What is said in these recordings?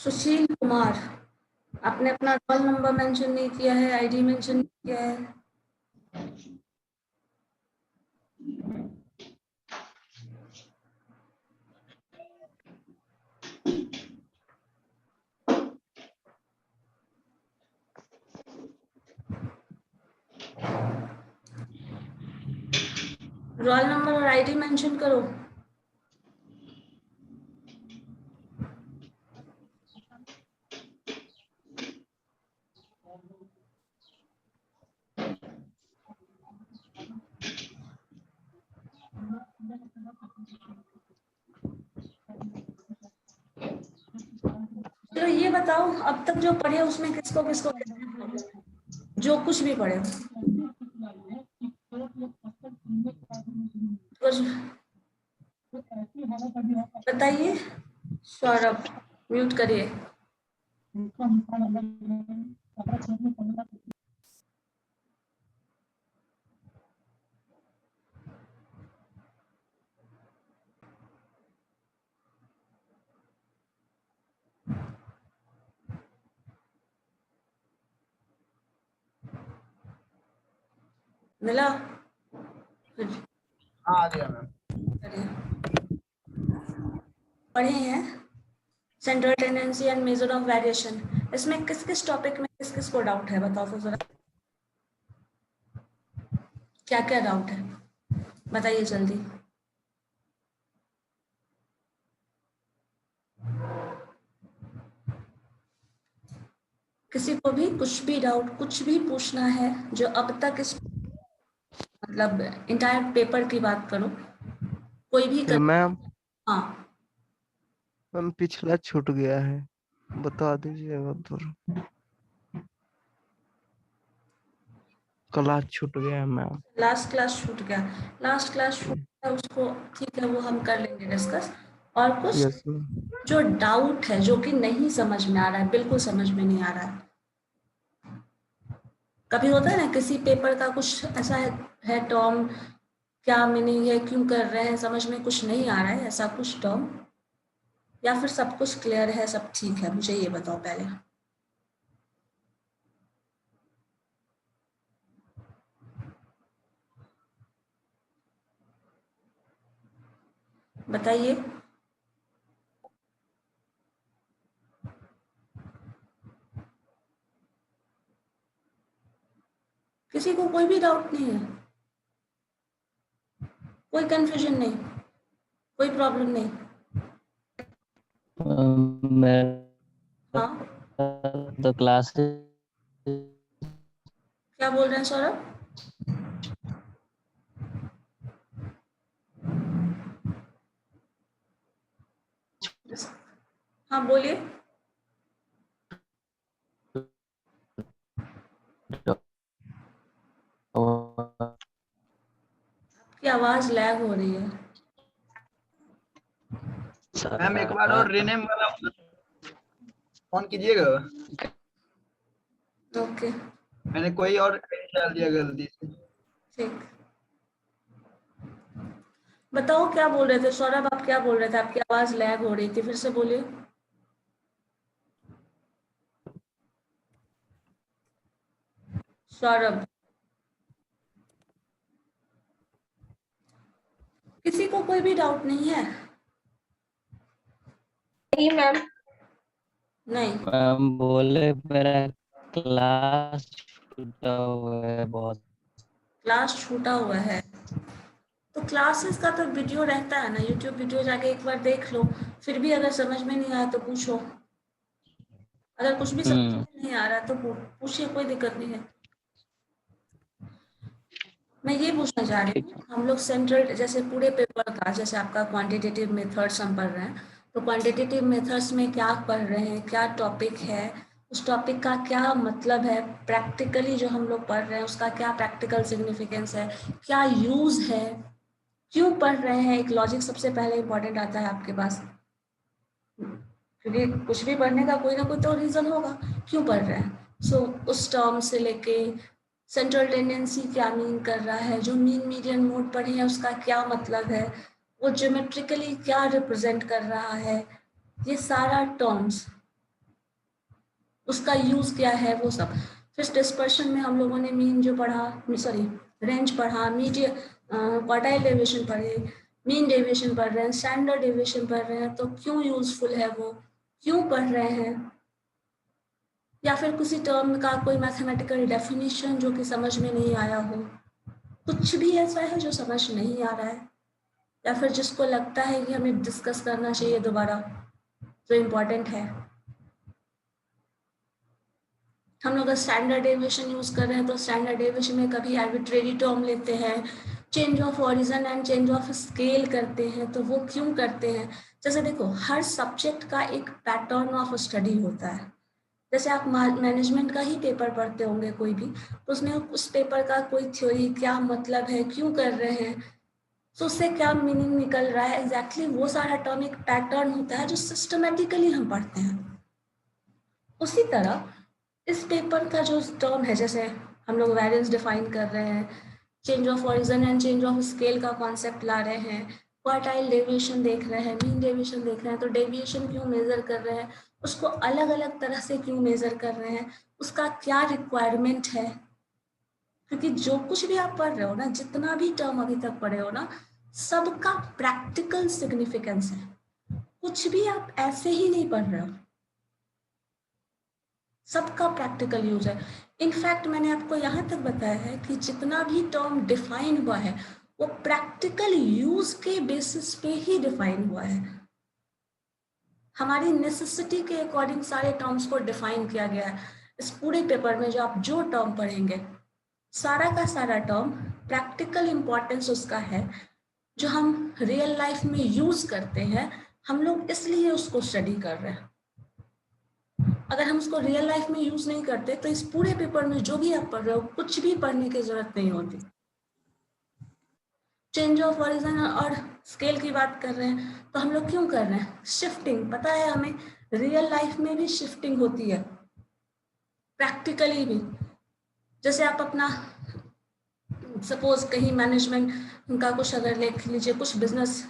सुशील कुमार, आपने अपना roll number mention नहीं किया है, आईडी मेंशन नहीं किया है। रोल नंबर और आईडी मेंशन करो। चलो ये बताओ, अब तक जो पढ़े उसमें किसको किसको जो कुछ भी पढ़े कुछ बताइए। सौरभ म्यूट करिए। मिला? आ गया मैम। पढ़े हैं central tendency and measure of variation. इसमें किस किस टॉपिक में किस किस को डाउट है बताओ तो जरा, क्या क्या डाउट है बताइए जल्दी। किसी को भी कुछ भी डाउट कुछ भी पूछना है जो अब तक इस मतलब इंटायर पेपर की बात करो, कोई भी कर... मैम हाँ मैम पिछला छूट गया है, बता दीजिएगा तो। क्लास छूट गया है मैम। लास्ट क्लास छूट गया, लास्ट क्लास छूट गया उसको, ठीक है वो हम कर लेंगे डिस्कस। और कुछ यस मैम। जो डाउट है जो कि नहीं समझ में आ रहा है, बिल्कुल समझ में नहीं आ रहा है, कभी होता है ना किसी पेपर का कुछ ऐसा है टर्म, क्या मीनिंग है, क्यों कर रहे हैं, समझ में कुछ नहीं आ रहा है ऐसा कुछ टर्म, या फिर सब कुछ क्लियर है, सब ठीक है, मुझे ये बताओ पहले। बताइए। किसी को कोई भी डाउट नहीं है, कोई कंफ्यूजन नहीं, कोई प्रॉब्लम नहीं? हाँ तो क्लास क्या बोल रहे हैं सौरभ? हाँ बोलिए। आपकी आवाज लैग हो रही है। मैम एक बार और रीनेम वाला फोन कीजिएगा। ओके मैंने कोई और डाल दिया गलती से। ठीक। बताओ क्या बोल रहे थे सौरभ, आप क्या बोल रहे थे? आपकी आवाज लैग हो रही थी, फिर से बोलिए। सौरभ, किसी को कोई भी डाउट नहीं है? नहीं मैम। नहीं मैम बोले मेरा क्लास छूटा हुआ है बहुत। क्लास छूटा हुआ है तो क्लासेस का तो वीडियो रहता है ना, यूट्यूब वीडियो जाके एक बार देख लो, फिर भी अगर समझ में नहीं आया तो पूछो, अगर कुछ भी समझ में नहीं आ रहा तो पूछिए, कोई दिक्कत नहीं है। मैं ये पूछना चाह रही हूँ, हम लोग सेंट्रल जैसे पूरे पेपर का, जैसे आपका क्वांटिटेटिव मेथड्स हम पढ़ रहे हैं, तो क्वांटिटेटिव मेथड्स में क्या पढ़ रहे हैं, क्या टॉपिक है, उस टॉपिक का क्या मतलब है, प्रैक्टिकली जो हम लोग पढ़ रहे हैं उसका क्या प्रैक्टिकल सिग्निफिकेंस है, क्या यूज है, क्यों पढ़ रहे हैं, एक लॉजिक सबसे पहले इंपॉर्टेंट आता है आपके पास, क्योंकि कुछ भी पढ़ने का कोई ना कोई तो रीजन होगा क्यों पढ़ रहे हैं। सो उस टर्म से लेके सेंट्रल टेंडेंसी क्या मीन कर रहा है, जो मीन मीडियन मोड पढ़े हैं उसका क्या मतलब है, वो ज्योमेट्रिकली क्या रिप्रेजेंट कर रहा है, ये सारा टर्म्स उसका यूज क्या है, वो सब। फिर डिस्पर्शन में हम लोगों ने मीन जो पढ़ा, सॉरी रेंज पढ़ा, मीडियन क्वार्टाइल डेविएशन पढ़े, मीन डेविएशन पढ़ रहे हैं, स्टैंडर्ड डेविएशन पढ़ रहे हैं, तो क्यों यूजफुल है वो, क्यों पढ़ रहे हैं, या फिर किसी टर्म का कोई मैथमेटिकल डेफिनेशन जो कि समझ में नहीं आया हो, कुछ भी ऐसा है जो समझ नहीं आ रहा है, या फिर जिसको लगता है कि हमें डिस्कस करना चाहिए दोबारा, जो इम्पोर्टेंट है। हम लोग स्टैंडर्ड डेविएशन यूज कर रहे हैं तो स्टैंडर्ड डेविएशन में कभी आर्बिट्रेरी टर्म लेते हैं, change of origin and change of scale करते हैं, तो वो क्यों करते हैं? जैसे देखो, हर सब्जेक्ट का एक पैटर्न ऑफ स्टडी होता है। जैसे आप मैनेजमेंट का ही पेपर पढ़ते होंगे कोई भी, तो उसमें उस पेपर का कोई थ्योरी, क्या मतलब है, क्यों कर रहे हैं, तो उससे क्या मीनिंग निकल रहा है, एग्जैक्टली वो सारा टर्म एक पैटर्न होता है जो सिस्टमेटिकली हम पढ़ते हैं। उसी तरह इस पेपर का जो टर्म है, जैसे हम लोग वेरिएंस डिफाइन कर रहे हैं, change of origin and change of scale का कॉन्सेप्ट ला रहे हैं, क्वार्टाइल डेविएशन देख रहे हैं, मीन डेविएशन देख रहे हैं, तो डेविएशन क्यों मेजर कर रहे हैं, उसको अलग अलग तरह से क्यों मेजर कर रहे हैं, उसका क्या रिक्वायरमेंट है। क्योंकि जो कुछ भी आप पढ़ रहे हो ना, जितना भी टर्म अभी तक पढ़े हो ना, सबका प्रैक्टिकल सिग्निफिकेंस है। कुछ भी आप ऐसे ही नहीं पढ़ रहे हो, सबका प्रैक्टिकल यूज है। इनफैक्ट मैंने आपको यहाँ तक बताया है कि जितना भी टर्म डिफाइन हुआ है वो प्रैक्टिकल यूज के बेसिस पे ही डिफाइन हुआ है। हमारी नेसेसिटी के अकॉर्डिंग सारे टर्म्स को डिफाइन किया गया है। इस पूरे पेपर में जो आप जो टर्म पढ़ेंगे, सारा का सारा टर्म प्रैक्टिकल इंपॉर्टेंस उसका है, जो हम रियल लाइफ में यूज करते हैं, हम लोग इसलिए उसको स्टडी कर रहे हैं। अगर हम उसको रियल लाइफ में यूज नहीं करते तो इस पूरे पेपर में जो भी आप पढ़ रहे हो कुछ भी पढ़ने की जरूरत नहीं होती। चेंज ऑफ ओरिजिन और स्केल की बात कर रहे हैं तो हम लोग क्यों कर रहे हैं? शिफ्टिंग। पता है हमें रियल लाइफ में भी शिफ्टिंग होती है, प्रैक्टिकली भी। जैसे आप अपना सपोज कहीं मैनेजमेंट का कुछ अगर लिख लीजिए, कुछ बिजनेस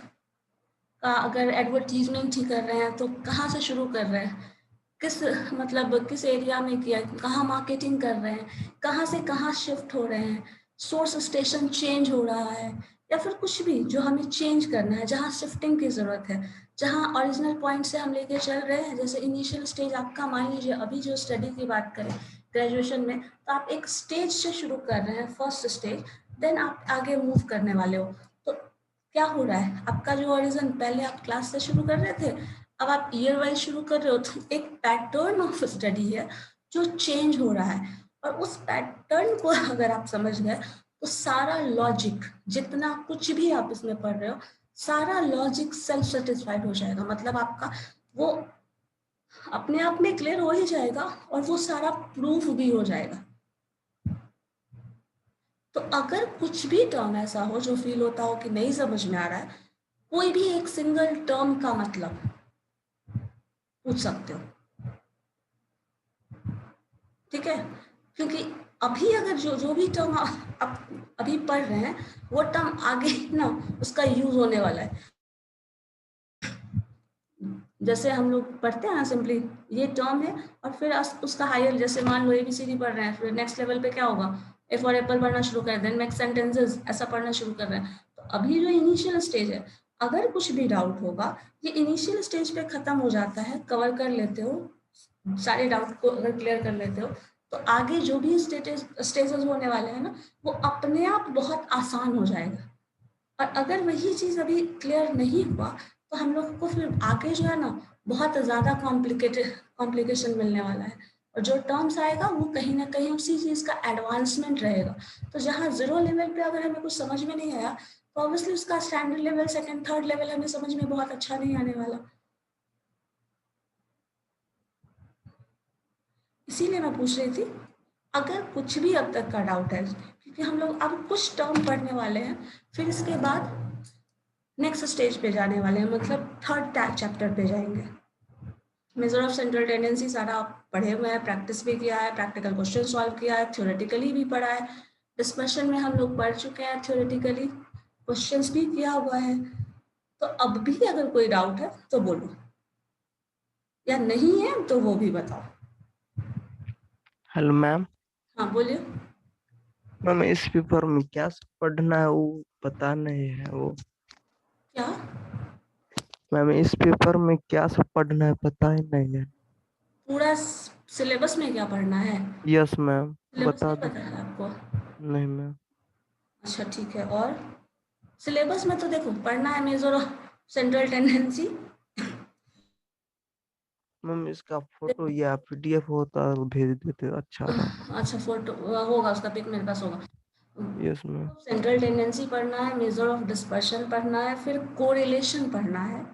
का अगर एडवर्टीजमेंट ही कर रहे हैं तो कहाँ से शुरू कर रहे हैं, किस मतलब किस एरिया में किया, कहाँ मार्केटिंग कर रहे हैं, कहाँ से कहाँ शिफ्ट हो रहे हैं, सोर्स स्टेशन चेंज हो रहा है, या फिर कुछ भी जो हमें चेंज करना है, जहाँ शिफ्टिंग की जरूरत है, जहाँ ओरिजिनल पॉइंट से हम लेके चल रहे हैं। जैसे इनिशियल स्टेज आपका, मान लीजिए अभी जो स्टडी की बात करें ग्रेजुएशन में, तो आप एक स्टेज से शुरू कर रहे हैं, फर्स्ट स्टेज, देन आप आगे मूव करने वाले हो। तो क्या हो रहा है, आपका जो ओरिजिन पहले आप क्लास से शुरू कर रहे थे, अब आप ईयर वाइज शुरू कर रहे हो, तो एक पैटर्न ऑफ स्टडी है जो चेंज हो रहा है। और उस पैटर्न को अगर आप समझ गए तो सारा लॉजिक, जितना कुछ भी आप इसमें पढ़ रहे हो, सारा लॉजिक सेल्फ सेटिस्फाइड हो जाएगा। मतलब आपका वो अपने आप में क्लियर हो ही जाएगा और वो सारा प्रूफ भी हो जाएगा। तो अगर कुछ भी टर्म ऐसा हो जो फील होता हो कि नहीं समझ में आ रहा है, कोई भी एक सिंगल टर्म का मतलब पूछ सकते हो, ठीक है? क्योंकि अभी अगर जो भी टर्म आप अभी पढ़ रहे हैं वो टर्म आगे ना उसका यूज होने वाला है। जैसे हम लोग पढ़ते हैं ना, सिंपली ये टर्म है और फिर उसका हायर, जैसे मान लो ABCD पढ़ रहे हैं, फिर नेक्स्ट लेवल पे क्या होगा, A फॉर एप्पल पढ़ना शुरू कर दें, नेक्स्ट सेंटेंसेस ऐसा पढ़ना शुरू कर रहे हैं। तो अभी जो इनिशियल स्टेज है, अगर कुछ भी डाउट होगा, ये इनिशियल स्टेज पे खत्म हो जाता है, कवर कर लेते हो सारे डाउट को, अगर क्लियर कर लेते हो तो आगे जो भी स्टेजेस होने वाले हैं ना, वो अपने आप बहुत आसान हो जाएगा। और अगर वही चीज अभी क्लियर नहीं हुआ तो हम लोग को फिर आगे जो है ना बहुत ज्यादा कॉम्प्लिकेशन मिलने वाला है। और जो टर्म्स आएगा वो कहीं ना कहीं उसी चीज का एडवांसमेंट रहेगा। तो जहाँ 0 लेवल पे अगर हमें कुछ समझ में नहीं आया तो ऑब्वियसली उसका standard level, second, third level हमें समझ में बहुत अच्छा नहीं आने वाला। इसीलिए मैं पूछ रही थी, अगर कुछ भी अब तक का डाउट है, क्योंकि हम लोग अब कुछ टर्म पढ़ने वाले हैं, फिर इसके बाद नेक्स्ट स्टेज पे जाने वाले हैं, मतलब थर्ड चैप्टर पे जाएंगे। मेजर ऑफ सेंट्रल टेंडेंसी सारा आप पढ़े हुए हैं, प्रैक्टिस भी किया है, प्रैक्टिकल क्वेश्चन सॉल्व किया है, थ्योरेटिकली भी पढ़ा है, डिस्कशन में हम लोग पढ़ चुके हैं, थ्योरेटिकली क्वेश्चंस भी किया हुआ है। तो अब भी अगर कोई डाउट है तो बोलो, या नहीं है तो वो भी बताओ। Hello ma'am. हाँ बोलिए। मैम इस पेपर में क्या सब पढ़ना है वो पता नहीं है वो। क्या? मैम इस पेपर में क्या सब पढ़ना है पता ही नहीं है। पूरा सिलेबस में क्या पढ़ना है? Yes ma'am. सिलेबस बता नहीं दो। पता है आपको? नहीं मैम। अच्छा ठीक है। और सिलेबस में तो देखो पढ़ना है measure of central tendency. Ma'am इसका फोटो या पीडीएफ होता है भेज देते अच्छा रहता। अच्छा फोटो होगा, उसका पिक मेरे पास होगा। Yes ma'am. सेंट्रल टेंडेंसी पढ़ना है, मेजर ऑफ डिस्पर्शन पढ़ना है, फिर कोरिलेशन पढ़ना है,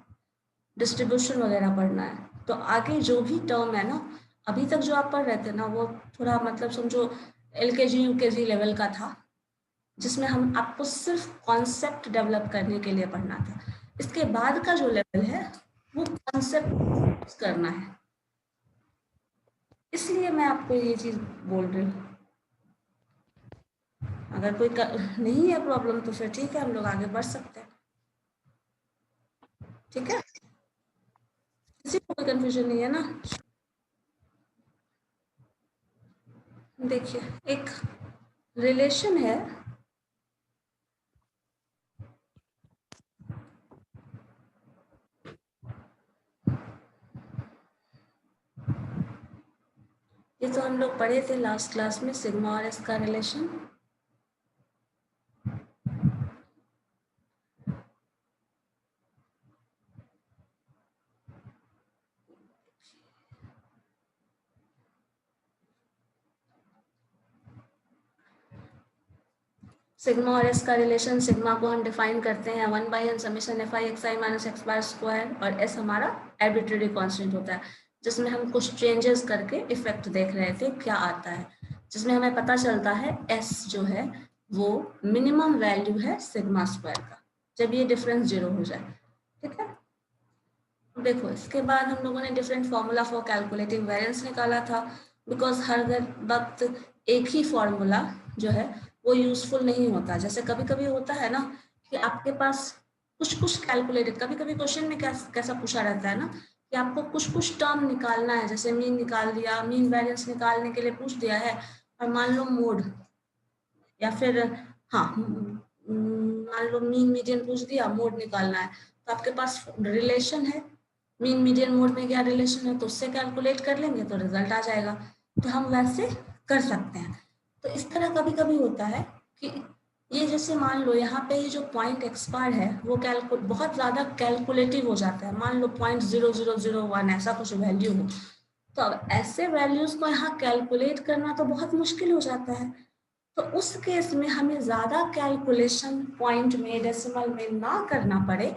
डिस्ट्रीब्यूशन वगैरह पढ़ना है। तो आगे जो भी टर्म है ना, अभी तक जो आप पढ़ रहे थे ना वो थोड़ा मतलब समझो एलकेजी यूकेजी लेवल का था, जिसमें हम आपको सिर्फ कॉन्सेप्ट डेवलप करने के लिए पढ़ना था। इसके बाद का जो लेवल है वो कॉन्सेप्ट करना है, इसलिए मैं आपको ये चीज़ बोल रही हूँ। अगर कोई नहीं है प्रॉब्लम तो फिर ठीक है, हम लोग आगे बढ़ सकते हैं। ठीक है, किसी को कोई कंफ्यूजन नहीं है ना? देखिए एक रिलेशन है, ये तो हम लोग पढ़े थे लास्ट क्लास में, सिग्मा और एस का रिलेशन। सिग्मा और एस का रिलेशन, सिग्मा को हम डिफाइन करते हैं 1/n summation F I X I minus X bar square, और एस हमारा एर्बिट्रेरी कांस्टेंट होता है, जिसमें हम कुछ चेंजेस करके इफेक्ट देख रहे थे क्या आता है, जिसमें हमें पता चलता है एस जो है वो मिनिमम वैल्यू है सिग्मा स्क्वायर का, जब ये डिफरेंस 0 हो जाए। ठीक है, देखो इसके बाद हम लोगों ने different formula for calculating variance निकाला था, बिकॉज हर वक्त एक ही फार्मूला जो है वो यूजफुल नहीं होता। जैसे कभी कभी होता है ना कि आपके पास कुछ कुछ कैलकुलेटेड, कभी कभी क्वेश्चन में कैसा पूछा रहता है ना कि आपको कुछ कुछ टर्म निकालना है, जैसे मीन निकाल दिया, मीन वेरिएंस निकालने के लिए पूछ दिया है, और मान लो मोड, या फिर हाँ मान लो मीन मीडियन पूछ दिया, मोड निकालना है, तो आपके पास रिलेशन है, मीन मीडियन मोड में क्या रिलेशन है, तो उससे कैलकुलेट कर लेंगे तो रिजल्ट आ जाएगा। तो हम वैसे कर सकते हैं। तो इस तरह कभी कभी होता है कि ये जैसे मान लो यहाँ पे ये जो पॉइंट एक्स बार है वो बहुत ज़्यादा कैलकुलेटिव हो जाता है, मान लो 0.0001 ऐसा कुछ वैल्यू हो, तो अब ऐसे वैल्यूज को यहाँ कैलकुलेट करना तो बहुत मुश्किल हो जाता है। तो उस केस में हमें ज़्यादा कैलकुलेशन पॉइंट में डेसिमल में ना करना पड़े,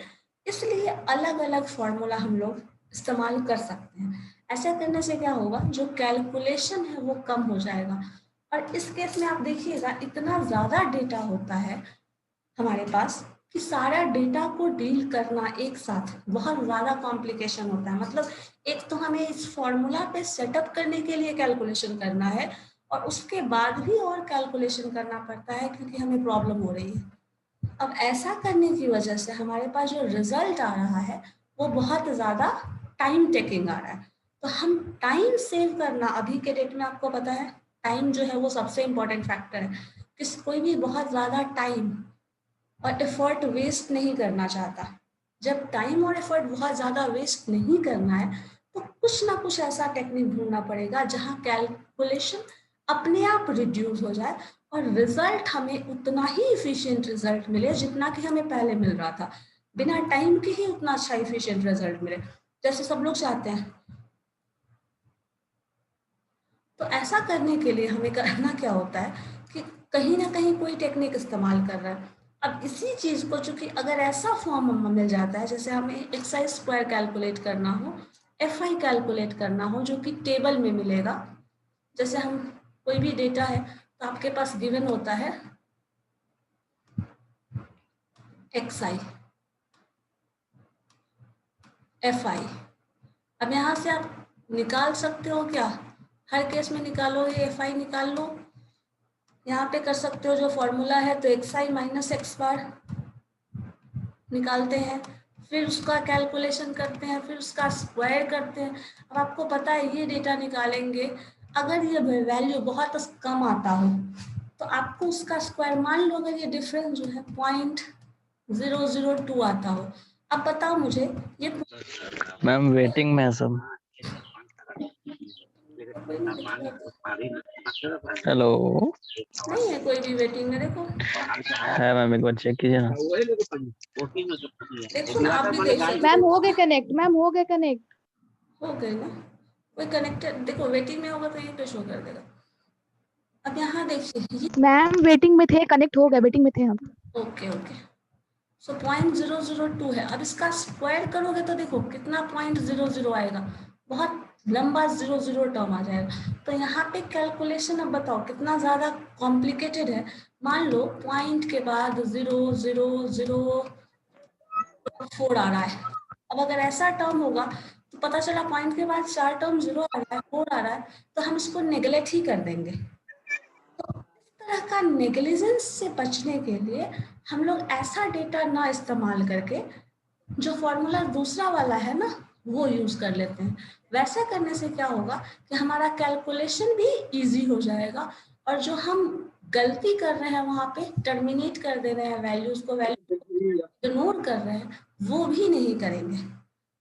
इसलिए अलग अलग फॉर्मूला हम लोग इस्तेमाल कर सकते हैं। ऐसा करने से क्या होगा, जो कैलकुलेशन है वो कम हो जाएगा। और इस केस में आप देखिएगा इतना ज़्यादा डेटा होता है हमारे पास कि सारा डेटा को डील करना एक साथ बहुत ज़्यादा कॉम्प्लिकेशन होता है। मतलब एक तो हमें इस फॉर्मूला पे सेटअप करने के लिए कैलकुलेशन करना है, और उसके बाद भी और कैलकुलेशन करना पड़ता है क्योंकि हमें प्रॉब्लम हो रही है। अब ऐसा करने की वजह से हमारे पास जो रिजल्ट आ रहा है वो बहुत ज़्यादा टाइम टेकिंग आ रहा है। तो हम टाइम सेव करना, अभी के डेट में आपको पता है टाइम जो है वो सबसे इम्पोर्टेंट फैक्टर है। कोई भी बहुत ज़्यादा टाइम और एफर्ट वेस्ट नहीं करना चाहता। जब टाइम और एफर्ट बहुत ज़्यादा वेस्ट नहीं करना है तो कुछ ना कुछ ऐसा टेक्निक ढूंढना पड़ेगा जहाँ कैलकुलेशन अपने आप रिड्यूस हो जाए और रिजल्ट हमें उतना ही इफिशिएंट रिजल्ट मिले जितना कि हमें पहले मिल रहा था, बिना टाइम के ही उतना अच्छा इफिशिएंट रिजल्ट मिले जैसे सब लोग चाहते हैं। तो ऐसा करने के लिए हमें करना क्या होता है कि कहीं ना कहीं कोई टेक्निक इस्तेमाल कर रहा है। अब इसी चीज़ को चूंकि अगर ऐसा फॉर्म हमें मिल जाता है, जैसे हमें एक्स स्क्वायर कैलकुलेट करना हो, एफ आई कैलकुलेट करना हो जो कि टेबल में मिलेगा, जैसे हम कोई भी डेटा है तो आपके पास गिवन होता है एक्स आई एफ आई। अब यहाँ से आप निकाल सकते हो क्या, हर केस में निकालो, ये एफ आई निकाल लो, यहाँ पे कर सकते हो जो फॉर्मूला है, तो एक्स आई माइनस एक्स बार निकालते हैं, फिर उसका कैलकुलेशन करते हैं, फिर उसका स्क्वायर करते हैं। अब आपको पता है ये डेटा निकालेंगे, अगर ये वैल्यू बहुत कम आता हो तो आपको उसका स्क्वायर, मान लो अगर ये डिफरेंस जो है 0.002 आता हो, अब बताओ मुझे ये मैम वेटिंग में है सब। हेलो, नहीं है कोई भी वेटिंग में, देखो है मैम, एक बार चेक कीजिए ना। देखो ना, आप भी देख सकते मैम हो गए कनेक्ट, मैम हो गए कनेक्ट। हो गए ना, कोई कनेक्टेड, देखो वेटिंग में होगा तो यहीं पे शो कर देगा। अब यहाँ देखिए ये, मैम वेटिंग में थे, कनेक्ट हो गए, वेटिंग में थे हम। ओके ओके, सो 0.002 है। अब इसका स्क्वायर करोगे तो देखो कितना 0.00 आएगा, बहुत लंबा 00 टर्म आ जाएगा। तो यहाँ पे कैलकुलेशन अब बताओ कितना ज़्यादा कॉम्प्लिकेटेड है। मान लो पॉइंट के बाद 0.004 आ रहा है। अब अगर ऐसा टर्म होगा तो पता चला पॉइंट के बाद 4 टर्म 0 आ रहा है, 4 आ रहा है, तो हम इसको नेग्लेक्ट ही कर देंगे। तो इस तरह का नेग्लिजेंस से बचने के लिए हम लोग ऐसा डेटा ना इस्तेमाल करके जो फॉर्मूला दूसरा वाला है ना वो यूज कर लेते हैं। वैसा करने से क्या होगा कि हमारा कैलकुलेशन भी इजी हो जाएगा, और जो हम गलती कर रहे हैं वहां पे टर्मिनेट कर दे रहे हैं वैल्यूज को, वैल्यू इग्नोर कर रहे हैं, वो भी नहीं करेंगे।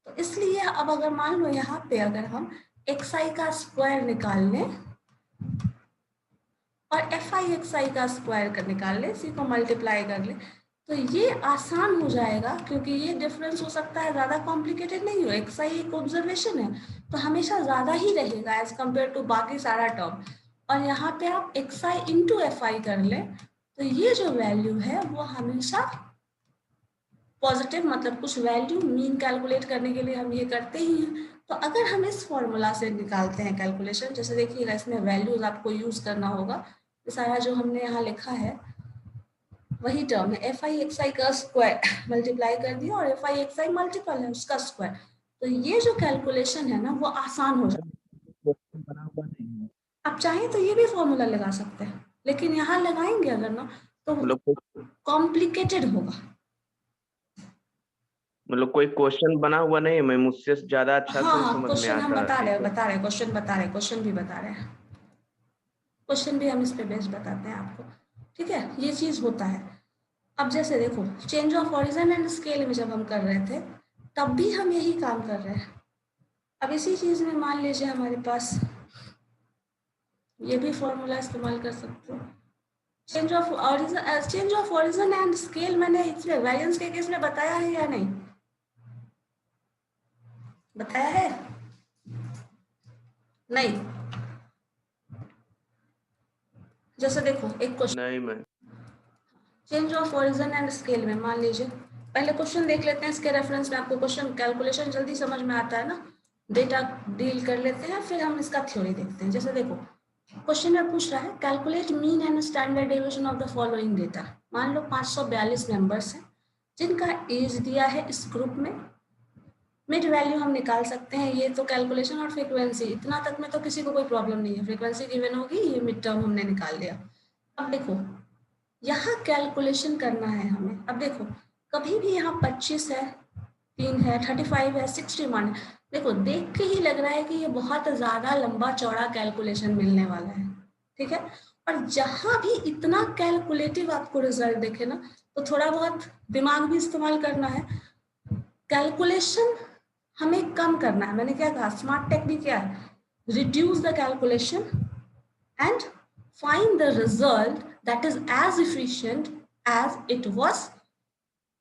तो इसलिए अब अगर मान लो यहाँ पे अगर हम xi का स्क्वायर निकाल लें और fi का स्क्वायर निकाल लें, इसी को मल्टीप्लाई कर लें, तो ये आसान हो जाएगा, क्योंकि ये डिफरेंस हो सकता है ज़्यादा कॉम्प्लिकेटेड नहीं हो। xi एक ऑब्जर्वेशन है तो हमेशा ज़्यादा ही रहेगा एज कम्पेयर टू बाकी सारा टर्म। और यहाँ पे आप xi इंटू fi कर लें तो ये जो वैल्यू है वो हमेशा पॉजिटिव, मतलब कुछ वैल्यू मीन कैलकुलेट करने के लिए हम ये करते ही हैं। तो अगर हम इस फॉर्मूला से निकालते हैं कैलकुलेशन, जैसे देखिएगा इसमें वैल्यूज आपको यूज करना होगा, सारा जो हमने यहाँ लिखा है वही टर्म है, fi का स्क्वायर मल्टीप्लाई कर दिया और fi मल्टीपल है उसका स्क्वायर। तो ये जो कैलकुलेशन है ना वो आसान हो जाता है। आप चाहें तो ये भी फॉर्मूला लगा सकते हैं, लेकिन यहाँ लगाएंगे अगर ना तो कॉम्प्लिकेटेड होगा। मतलब कोई क्वेश्चन बना हुआ नहीं है, मैं मुझसे ज्यादा अच्छा से हाँ समझ में क्वेश्चन हम आता बता है। रहे क्वेश्चन भी बता रहे हैं, क्वेश्चन भी हम इस पे बेस्ड बताते हैं आपको, ठीक है। ये चीज होता है। अब जैसे देखो change of origin and scale में जब हम कर रहे थे तब भी हम यही काम कर रहे हैं। अब इसी चीज में मान लीजिए हमारे पास ये भी फॉर्मूला इस्तेमाल कर सकते हो, change of origin and scale. मैंने इसमें वेरिएंस के केस में बताया है या नहीं बताया है? नहीं। जैसे देखो एक क्वेश्चन, नहीं मैं change of origin and scale में मान लीजिए, पहले क्वेश्चन देख लेते हैं, इसके रेफरेंस में आपको क्वेश्चन कैलकुलेशन जल्दी समझ में आता है ना, डेटा डील कर लेते हैं फिर हम इसका थ्योरी देखते हैं। जैसे देखो क्वेश्चन में पूछ रहा है calculate mean and standard deviation of the following data. मान लो 542 मेंबर्स हैं जिनका एज दिया है इस ग्रुप में, मिड वैल्यू हम निकाल सकते हैं। ये तो कैलकुलेशन और फ्रीक्वेंसी इतना तक में तो किसी को कोई प्रॉब्लम नहीं है, फ्रीक्वेंसी गिवन होगी, ये मिड टर्म हमने निकाल लिया। अब देखो यहाँ कैलकुलेशन करना है हमें। अब देखो कभी भी यहाँ 25 है, 3 है, 35 है, 61 है, देखो देख के ही लग रहा है कि ये बहुत ज्यादा लंबा चौड़ा कैलकुलेशन मिलने वाला है, ठीक है। और जहां भी इतना कैलकुलेटिव आपको रिजल्ट देखे ना तो थोड़ा बहुत दिमाग भी इस्तेमाल करना है। कैलकुलेशन हमें कम करना है। मैंने क्या कहा, स्मार्ट टेक्निक क्या है, reduce the calculation and find the result that is as efficient as it was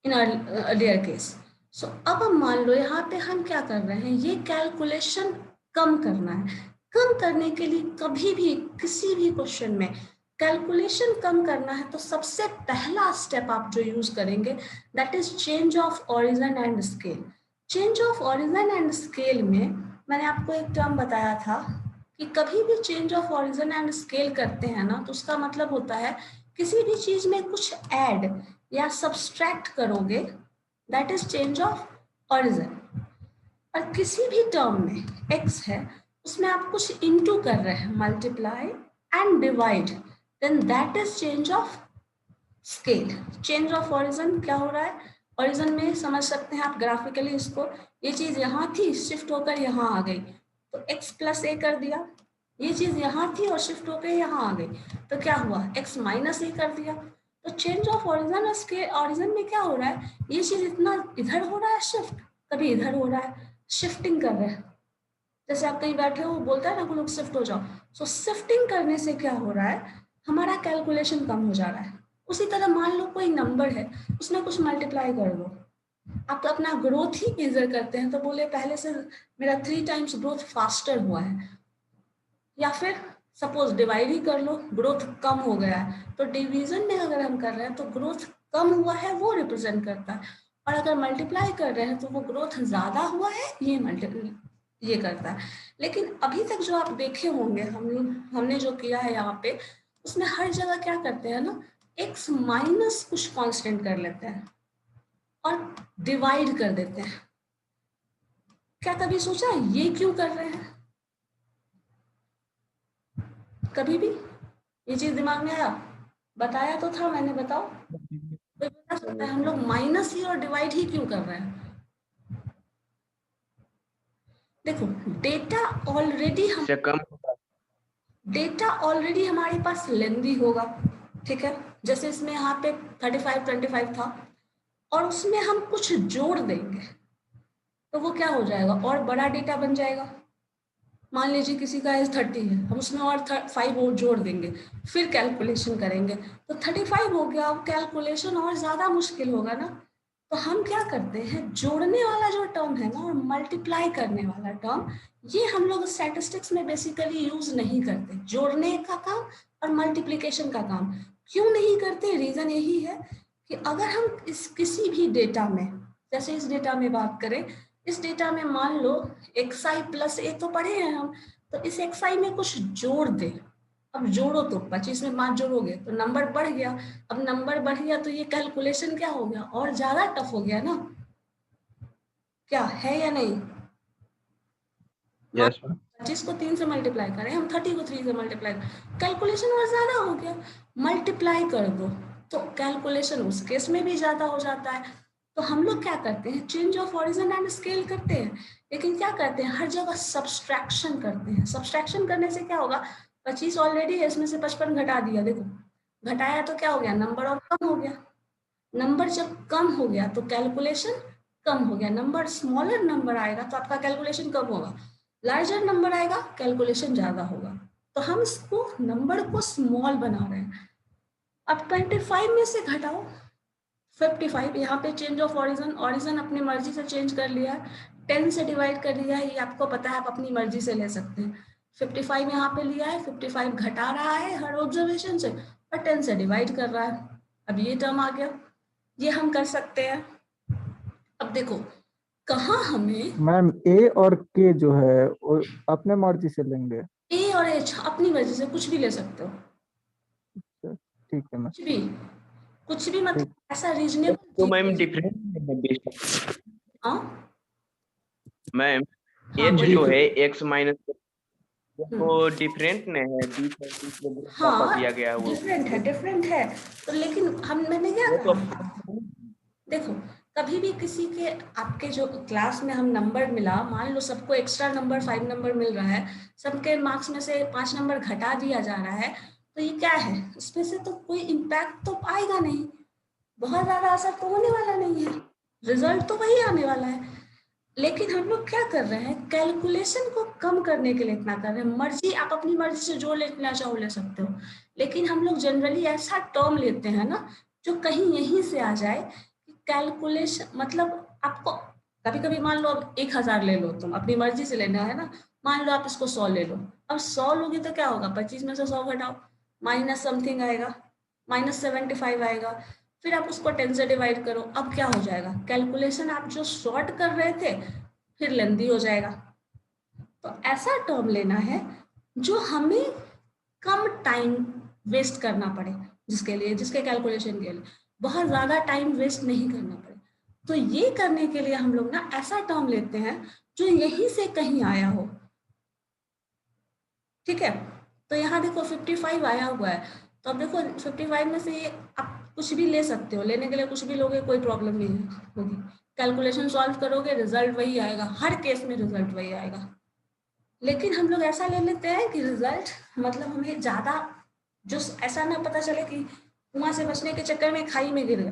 in earlier case. So अब हम मान लो यहाँ पे हम क्या कर रहे हैं, ये कैलकुलेशन कम करना है। कम करने के लिए कभी भी किसी भी क्वेश्चन में कैलकुलेशन कम करना है तो सबसे पहला स्टेप आप जो यूज करेंगे that is change of origin and scale. Change of origin and scale में मैंने आपको एक टर्म बताया था कि कभी भी change of origin and scale करते हैं ना तो उसका मतलब होता है किसी भी चीज में कुछ ऐड या सब्सट्रैक्ट करोगे, that is change of origin. और किसी भी टर्म में x है उसमें आप कुछ इनटू कर रहे हैं, multiply and divide, then that is change of scale. Change of origin क्या हो रहा है, ओरिजिन में समझ सकते हैं आप ग्राफिकली इसको, ये चीज यहाँ थी शिफ्ट होकर यहाँ आ गई तो x प्लस a कर दिया, ये चीज यहाँ थी और शिफ्ट होकर यहाँ आ गई, तो क्या हुआ, x माइनस ए कर दिया। तो चेंज ऑफ ओरिजिन और स्केल ओरिजिन में क्या हो रहा है, ये चीज इतना इधर हो रहा है शिफ्ट, कभी इधर हो रहा है, शिफ्टिंग कर रहे हैं। जैसे आप कहीं बैठे हो, बोलता है ना कोई लोग शिफ्ट हो जाओ, सो शिफ्टिंग करने से क्या हो रहा है, हमारा कैलकुलेशन कम हो जा रहा है। उसी तरह मान लो कोई नंबर है, उसमें कुछ मल्टीप्लाई कर दो, आप तो अपना ग्रोथ ही मेजर करते हैं, तो बोले पहले से मेरा 3 टाइम्स ग्रोथ फास्टर हुआ है, या फिर सपोज डिवाइड ही कर लो, ग्रोथ कम हो गया है, तो डिवीजन में अगर हम कर रहे हैं तो ग्रोथ कम हुआ है वो रिप्रेजेंट करता है, और अगर मल्टीप्लाई कर रहे हैं तो वो ग्रोथ ज्यादा हुआ है ये करता है। लेकिन अभी तक जो आप देखे होंगे हमने जो किया है यहाँ पे, उसमें हर जगह क्या करते हैं ना, x माइनस कुछ कांस्टेंट कर लेते हैं और डिवाइड कर देते हैं। क्या कभी सोचा ये क्यों कर रहे हैं? कभी भी ये चीज दिमाग में आया? बताया तो था मैंने, बताओ कोई बता सकता है हम लोग माइनस ही और डिवाइड ही क्यों कर रहे हैं? देखो डेटा ऑलरेडी हमारे पास लेंदी होगा, ठीक है, जैसे इसमें यहाँ पे 35 25 था और उसमें हम कुछ जोड़ देंगे तो वो क्या हो जाएगा, और बड़ा डेटा बन जाएगा। मान लीजिए किसी का एज 30 है, हम उसमें और 5 और जोड़ देंगे, फिर कैलकुलेशन करेंगे तो 35 हो गया, अब कैलकुलेशन और ज्यादा मुश्किल होगा ना। तो हम क्या करते हैं, जोड़ने वाला जो टर्म है ना और मल्टीप्लाई करने वाला टर्म, ये हम लोग स्टैटिस्टिक्स में बेसिकली यूज नहीं करते, जोड़ने का काम और मल्टीप्लिकेशन का काम क्यों नहीं करते, रीजन यही है कि अगर हम इस किसी भी डेटा में, जैसे इस डेटा में बात करें, इस डेटा में मान लो xi प्लस ए तो पढ़े हैं हम, तो इस xi में कुछ जोड़ दे, अब जोड़ो तो 25 में 5 जोड़ोगे तो नंबर बढ़ गया, अब नंबर बढ़ गया तो ये कैलकुलेशन क्या हो गया, और ज्यादा टफ हो गया ना, क्या है या नहीं? Yes ma'am. 25 को 3 से मल्टीप्लाई करें, हम 30 को 3 से मल्टीप्लाई करें, कैलकुलेशन और ज्यादा हो गया, मल्टीप्लाई कर दो तो कैलकुलेशन उस केस में भी ज्यादा हो जाता है। तो हम लोग क्या करते हैं, change of origin and scale करते हैं, लेकिन क्या करते हैं, हर जगह सब्सट्रैक्शन करते हैं। सब्सट्रैक्शन करने से क्या होगा, 25 ऑलरेडी है, इसमें से 55 घटा दिया, देखो घटाया तो क्या हो गया, नंबर और कम हो गया, नंबर जब कम हो गया तो कैलकुलेशन कम हो गया, नंबर स्मॉलर नंबर आएगा तो आपका कैलकुलेशन कम होगा, लार्जर नंबर आएगा कैलकुलेशन ज्यादा होगा। तो हम इसको नंबर को स्मॉल बना रहे हैं। अब 25 में से घटाओ 55, यहाँ पे चेंज ऑफ ओरिजिन अपनी मर्जी से चेंज कर लिया है, 10 से डिवाइड कर दिया है, ये आपको पता है, आप अपनी मर्जी से ले सकते हैं। 55 यहाँ पे लिया है, 55 घटा रहा है हर ऑब्जर्वेशन से और 10 से डिवाइड कर रहा है, अब ये टर्म आ गया, ये हम कर सकते हैं। अब देखो कहाँ हमें मैम ए और के जो है वो अपने मर्जी से लेंगे। ए और एच अपनी मर्जी से कुछ भी ले सकते हो, ठीक है मैम। कुछ भी मतलब ऐसा रीजनेबल तो मैम डिफरेंट हाँ मैम, हाँ, एच जो है x माइनस हम्म, डिफरेंट नहीं है, 20 और 30 को वापस हाँ दिया गया है वो। डिफरेंट है तो, लेकिन मैंने क्या वो तो कहा, देखो कभी भी किसी के आपके जो क्लास में हम नंबर मिला, मान लो सबको एक्स्ट्रा नंबर 5 नंबर मिल रहा है, सबके मार्क्स में से 5 नंबर घटा दिया जा रहा है, तो ये क्या है, इसमें से तो कोई इम्पैक्ट तो आएगा नहीं, बहुत ज्यादा असर तो होने वाला नहीं है, रिजल्ट तो वही आने वाला है। लेकिन हम लोग क्या कर रहे हैं, कैलकुलेशन को कम करने के लिए इतना कर रहे हैं, मर्जी आप अपनी मर्जी से जो लेना चाहो ले सकते हो, लेकिन हम लोग जनरली ऐसा टर्म लेते हैं ना जो कहीं यहीं से आ जाए कि कैलकुलेशन, मतलब आपको कभी कभी मान लो अब 1000 ले लो, तुम अपनी मर्जी से लेना है ना, मान लो आप इसको 100 ले लो, अब 100 लोगे तो क्या होगा, 25 में से 100 घटाओ, माइनस समथिंग आएगा, -75 आएगा, फिर आप उसको 10 से डिवाइड करो, अब क्या हो जाएगा, कैलकुलेशन आप जो शॉर्ट कर रहे थे फिर लेंदी हो जाएगा। तो ऐसा टर्म लेना है जो हमें कम टाइम वेस्ट करना पड़े, जिसके कैलकुलेशन के लिए बहुत ज्यादा टाइम वेस्ट नहीं करना पड़े। तो ये करने के लिए हम लोग ना ऐसा टर्म लेते हैं जो यहीं से कहीं आया हो, ठीक है। तो यहाँ देखो 55 आया हुआ है, तो अब देखो 55 में से आप कुछ भी ले सकते हो, लेने के लिए कुछ भी लोगे कोई प्रॉब्लम नहीं होगी, कैलकुलेशन सॉल्व करोगे रिजल्ट वही आएगा, हर केस में रिजल्ट वही आएगा, लेकिन हम लोग ऐसा ले लेते हैं कि रिजल्ट मतलब हमें ज्यादा जो ऐसा ना पता चले कि कुआं से बचने के चक्कर में खाई में गिर गए,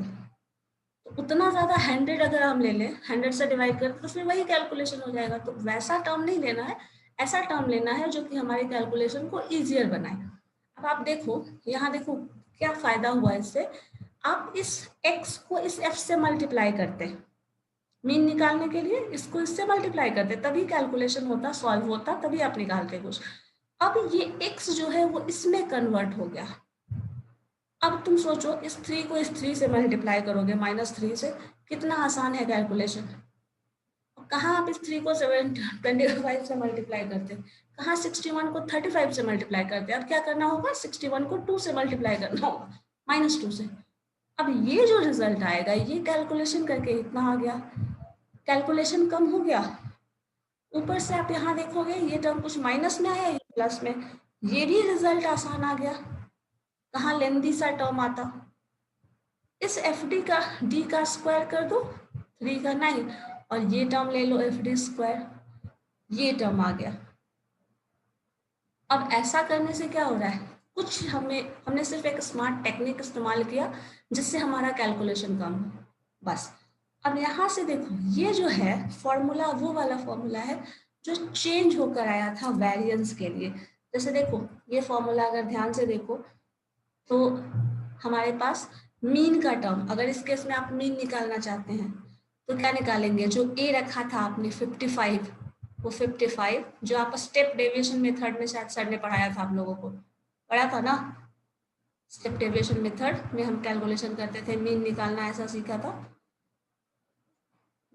तो उतना ज्यादा 100 अगर हम ले लें, 100 से डिवाइड करते तो फिर वही कैलकुलेशन हो जाएगा। तो वैसा टर्म नहीं लेना है, ऐसा टर्म लेना है जो कि हमारी कैलकुलेशन को ईजियर बनाए। अब आप देखो, यहाँ देखो क्या फायदा हुआ इससे। आप इस x को इस f से मल्टीप्लाई करते हैं, मीन निकालने के लिए इसको इससे मल्टीप्लाई करते, तभी कैलकुलेशन होता, सॉल्व होता, तभी आप निकालते कुछ। अब ये x जो है वो इसमें कन्वर्ट हो गया। अब तुम सोचो, इस 3 को इस 3 से मल्टीप्लाई करोगे -3 से, कितना आसान है कैलकुलेशन। कहाँ आप इस 3 को 25 से मल्टीप्लाई करते, कहाँ 61 को 35 से मल्टीप्लाई करते। अब क्या करना होगा, 61 को 2 से मल्टीप्लाई करना होगा, -2 से। अब ये जो रिजल्ट आएगा, ये कैलकुलेशन करके इतना आ गया, कैलकुलेशन कम हो गया। ऊपर से आप यहाँ देखोगे ये टर्म कुछ माइनस में आया, ये प्लस में, ये भी रिजल्ट आसान आ गया। कहाँ लेंदी सा टर्म आता, इस एफ डी का डी का स्क्वायर कर दो, 3 का 9, और ये टर्म ले लो एफ डी स्क्वायर, ये टर्म आ गया। अब ऐसा करने से क्या हो रहा है, कुछ हमने सिर्फ एक स्मार्ट टेक्निक इस्तेमाल किया जिससे हमारा कैलकुलेशन कम हो, बस। अब यहाँ से देखो, ये जो है फॉर्मूला वो वाला फॉर्मूला है जो चेंज होकर आया था वेरिएंस के लिए। जैसे देखो ये फॉर्मूला अगर ध्यान से देखो तो हमारे पास मीन का टर्म, अगर इस केस में आप मीन निकालना चाहते हैं तो क्या निकालेंगे, जो ए रखा था आपने 55, वो 55 जो आप स्टेप डेविएशन मेथड में शायद सर ने पढ़ाया था, आप लोगों को पढ़ा था ना, स्टेप डेविएशन मेथड में हम कैलकुलेशन करते थे, मीन निकालना ऐसा सीखा था,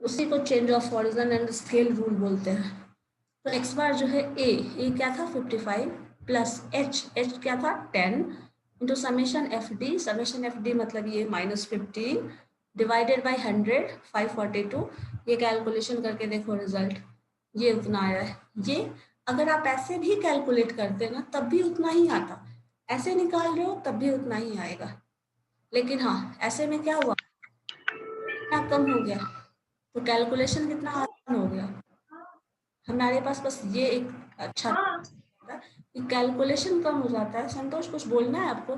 उसी को change of origin and scale rule बोलते हैं। तो एक्स बार जो है ए क्या था 55 प्लस एच क्या था 10 इंटू समेशन एफ डी मतलब ये -15 डिवाइडेड बाय 100 542। ये कैलकुलेशन करके देखो रिजल्ट ये उतना आया है। ये अगर आप ऐसे भी कैलकुलेट करते ना तब भी उतना ही आता, ऐसे निकाल रहे हो तब भी उतना ही आएगा। लेकिन हाँ, ऐसे में क्या हुआ, इतना कम हो गया तो कैलकुलेशन कितना आसान हो गया। हमारे पास बस ये एक अच्छा है कि कैलकुलेशन कम हो जाता है। संतोष कुछ बोलना है आपको?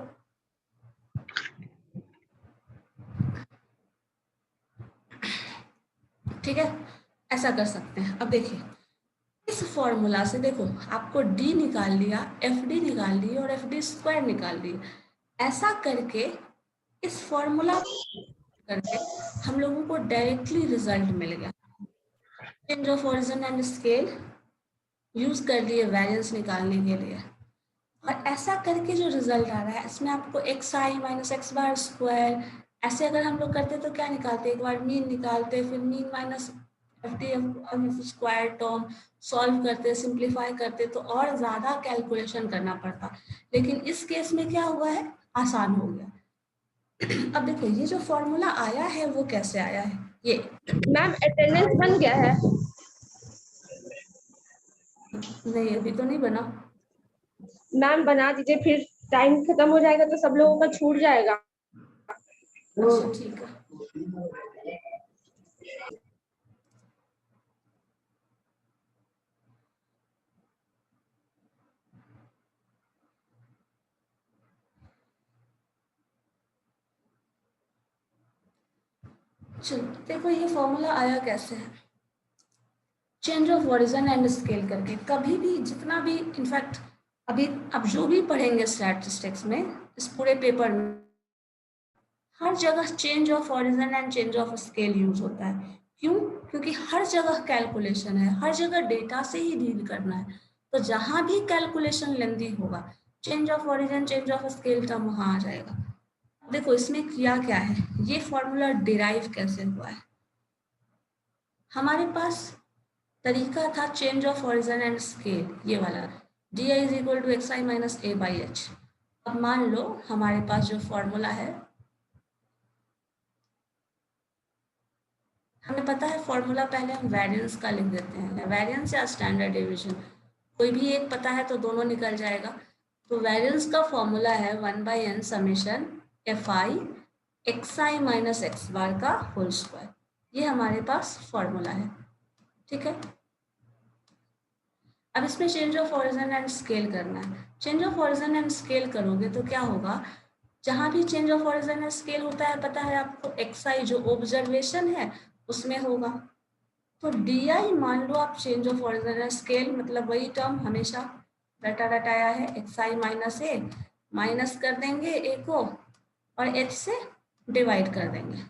ठीक है, ऐसा कर सकते हैं। अब देखिए इस फॉर्मूला से देखो आपको डी निकाल लिया, एफ डी निकाल ली और एफ डी स्क्वायर निकाल ली। ऐसा करके इस फॉर्मूला करके हम लोगों को डायरेक्टली रिजल्ट मिल गया। Change of origin and scale use कर लिए वेरिएंस निकालने के लिए, और ऐसा करके जो रिजल्ट आ रहा है इसमें आपको x I minus X bar square, ऐसे अगर हम लोग करते तो क्या निकालते, एक बार मीन निकालते, फिर mean minus F D square term solve करते, सिंप्लीफाई करते, तो और ज्यादा कैलकुलेशन करना पड़ता। लेकिन इस केस में क्या हुआ है, आसान हो गया। अब देखो ये जो फॉर्मूला आया है वो कैसे आया है, ये मैम अटेंडेंस बन गया है? नहीं अभी तो नहीं बना। मैम बना दीजिए, फिर टाइम खत्म हो जाएगा तो सब लोगों का छूट जाएगा। अच्छा ठीक है। चलो देखो ये फॉर्मूला आया कैसे है, change of origin and scale करके। कभी भी जितना भी इनफैक्ट अभी अब जो भी पढ़ेंगे स्टैटिस्टिक्स में, इस पूरे पेपर में हर जगह change of origin and change of scale use होता है। क्यों? क्योंकि हर जगह कैलकुलेशन है, हर जगह डेटा से ही डील करना है। तो जहां भी कैलकुलेशन लेंदी होगा, change of origin change of scale term वहां आ जाएगा। देखो इसमें किया क्या है, ये फॉर्मूला डिराइव कैसे हुआ है। हमारे पास तरीका था change of origin and scale, ये वाला di is equal to X I minus A by H. अब मान लो हमारे पास जो फॉर्मूला है, हमें पता है फॉर्मूला पहले हम वेरिएंस का लिख देते हैं, वेरिएंस या स्टैंडर्ड डेविएशन कोई भी एक पता है तो दोनों निकल जाएगा। तो वेरिएंस का फॉर्मूला है 1/n summation F I X I minus X bar का होल स्क्वायर। ये हमारे पास फॉर्मूला है, ठीक है। अब इसमें change of origin and scale करना है। Change of origin and scale करोगे तो क्या होगा, जहाँ भी change of origin and scale होता है पता है आपको, एक्सआई जो ऑब्जर्वेशन है उसमें होगा। तो डी आई मान लो आप change of origin and scale, मतलब वही टर्म हमेशा रटाया है, एक्सआई माइनस ए, माइनस कर देंगे ए को और एच से डिवाइड कर देंगे।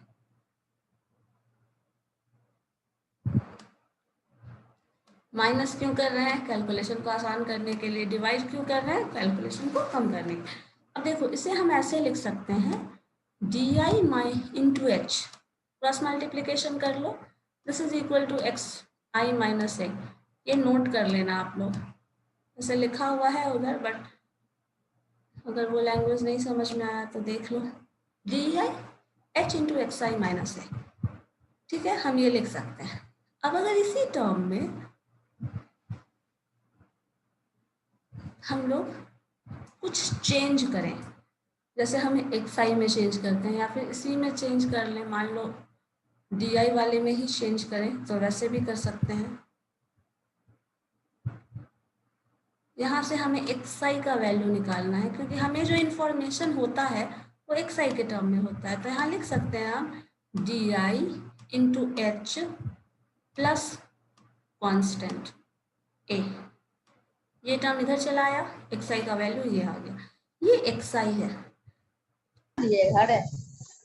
माइनस क्यों कर रहे हैं, कैलकुलेशन को आसान करने के लिए। डिवाइड क्यों कर रहे हैं, कैलकुलेशन को कम करने के लिए। अब देखो इसे हम ऐसे लिख सकते हैं, D I into H, cross multiplication कर लो, this is equal to X I minus A. ये नोट कर लेना आप लोग, ऐसे लिखा हुआ है उधर, बट अगर वो लैंग्वेज नहीं समझ में आया तो देख लो। D I H into X I minus A, ठीक है, हम ये लिख सकते हैं। अब अगर इसी टर्म में हम लोग कुछ चेंज करें, जैसे हम एक्स आई में चेंज करते हैं या फिर इसी में चेंज कर लें, मान लो डी आई वाले में ही चेंज करें तो वैसे भी कर सकते हैं। यहाँ से हमें एक्स आई का वैल्यू निकालना है, क्योंकि हमें जो इन्फॉर्मेशन होता है वो एक्स आई के टर्म में होता है। तो यहाँ लिख सकते हैं हम D I into H plus constant A, ये टर्म इधर चला आया, एक्स आई का वैल्यू ये आ गया, ये एक्स आई है।